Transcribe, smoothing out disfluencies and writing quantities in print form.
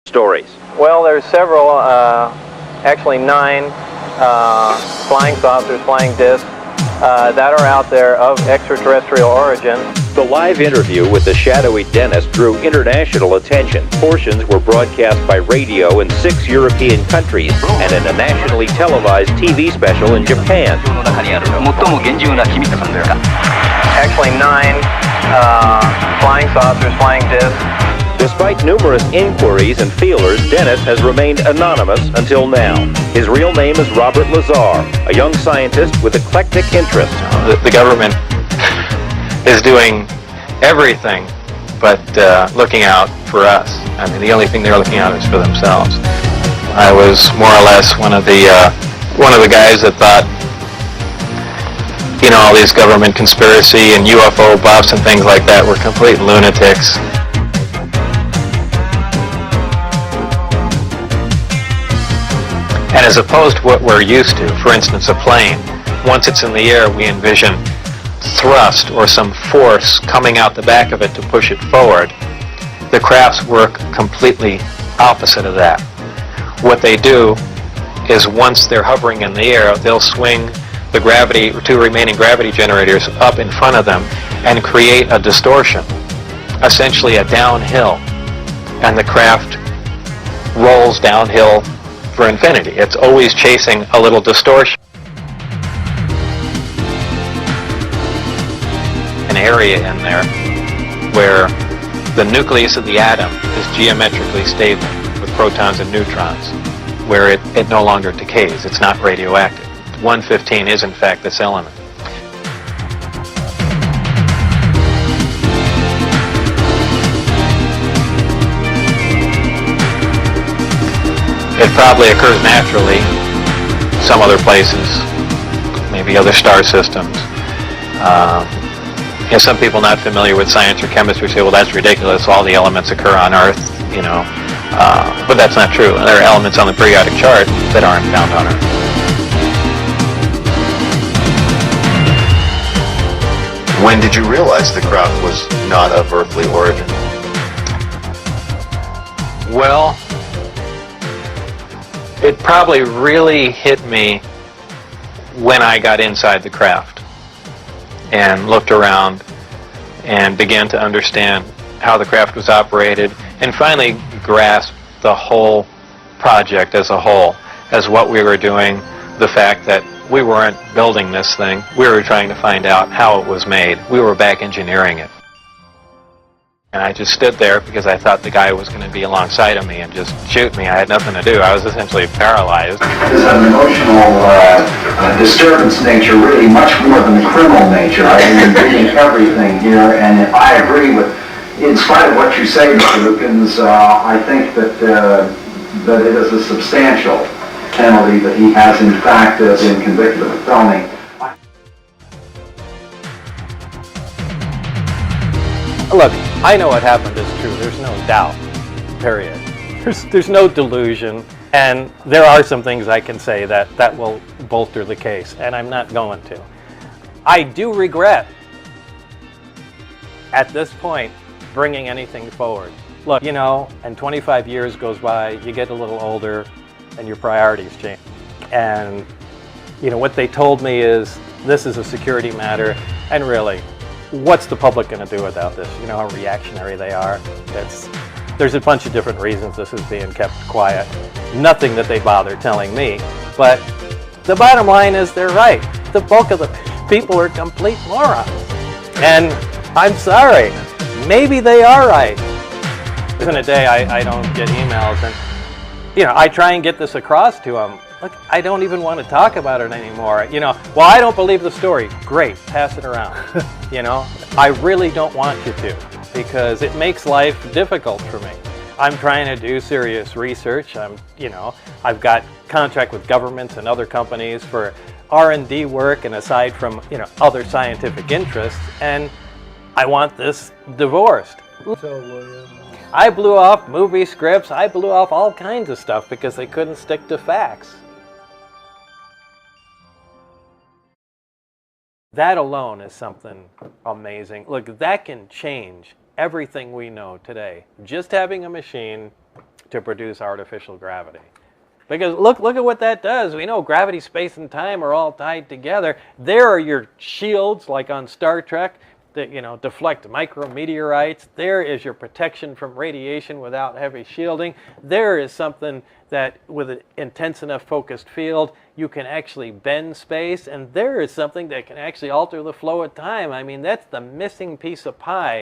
stories. Well, there's several, actually 9 flying saucers, flying discs that are out there of extraterrestrial origin. The live interview with the shadowy dentist drew international attention. Portions were broadcast by radio in 6 European countries and in a nationally televised TV special in Japan. Actually 9 flying saucers, flying discs. Despite numerous inquiries and feelers, Dennis has remained anonymous until now. His real name is Robert Lazar, a young scientist with eclectic interests. The government is doing everything but looking out for us. I mean, the only thing they're looking out is for themselves. I was more or less one of the guys that thought, you know, all these government conspiracy and UFO buffs and things like that were complete lunatics. And as opposed to what we're used to, for instance, a plane, once it's in the air, we envision thrust or some force coming out the back of it to push it forward. The crafts work completely opposite of that. What they do is once they're hovering in the air, they'll swing the gravity, 2 remaining gravity generators up in front of them and create a distortion, essentially a downhill, and the craft rolls downhill for infinity. It's always chasing a little distortion. An area in there where the nucleus of the atom is geometrically stable with protons and neutrons, where it no longer decays. It's not radioactive. 115 is in fact this element. It probably occurs naturally some other places, maybe other star systems. You know, some people not familiar with science or chemistry say, well, that's ridiculous, all the elements occur on Earth, you know. But that's not true. There are elements on the periodic chart that aren't found on Earth. When did you realize the craft was not of earthly origin? Well, it probably really hit me when I got inside the craft and looked around and began to understand how the craft was operated and finally grasped the whole project as a whole, as what we were doing, the fact that we weren't building this thing, we were trying to find out how it was made. We were back engineering it. And I just stood there because I thought the guy was going to be alongside of me and just shoot me. I had nothing to do. I was essentially paralyzed. There's an emotional disturbance nature, really much more than the criminal nature. I am reading everything here, and if I agree with, in spite of what you say, Mr. Lukens, I think that it is a substantial penalty that he has in fact been convicted of a felony. Look, I know what happened is true. There's no doubt, period. There's no delusion, and there are some things I can say that will bolster the case, and I'm not going to. I do regret, at this point, bringing anything forward. Look, you know, and 25 years goes by, you get a little older, and your priorities change. And, you know, what they told me is, this is a security matter, and really, what's the public going to do without this? You know how reactionary they are? There's a bunch of different reasons this is being kept quiet. Nothing that they bother telling me, but the bottom line is they're right. The bulk of the people are complete morons. And I'm sorry, maybe they are right. In a day I don't get emails, and you know, I try and get this across to them. Look, I don't even want to talk about it anymore. You know, well, I don't believe the story. Great, pass it around. You know, I really don't want you to, because it makes life difficult for me. I'm trying to do serious research. I've got contract with governments and other companies for R&D work, and aside from, you know, other scientific interests, and I want this divorced. I blew off movie scripts. I blew off all kinds of stuff because they couldn't stick to facts. That alone is something amazing. Look, that can change everything we know today. Just having a machine to produce artificial gravity. Because look at what that does. We know gravity, space, and time are all tied together. There are your shields, like on Star Trek, that deflect micrometeorites. There is your protection from radiation without heavy shielding. There is something that, with an intense enough focused field, you can actually bend space. And there is something that can actually alter the flow of time. I mean, that's the missing piece of pie.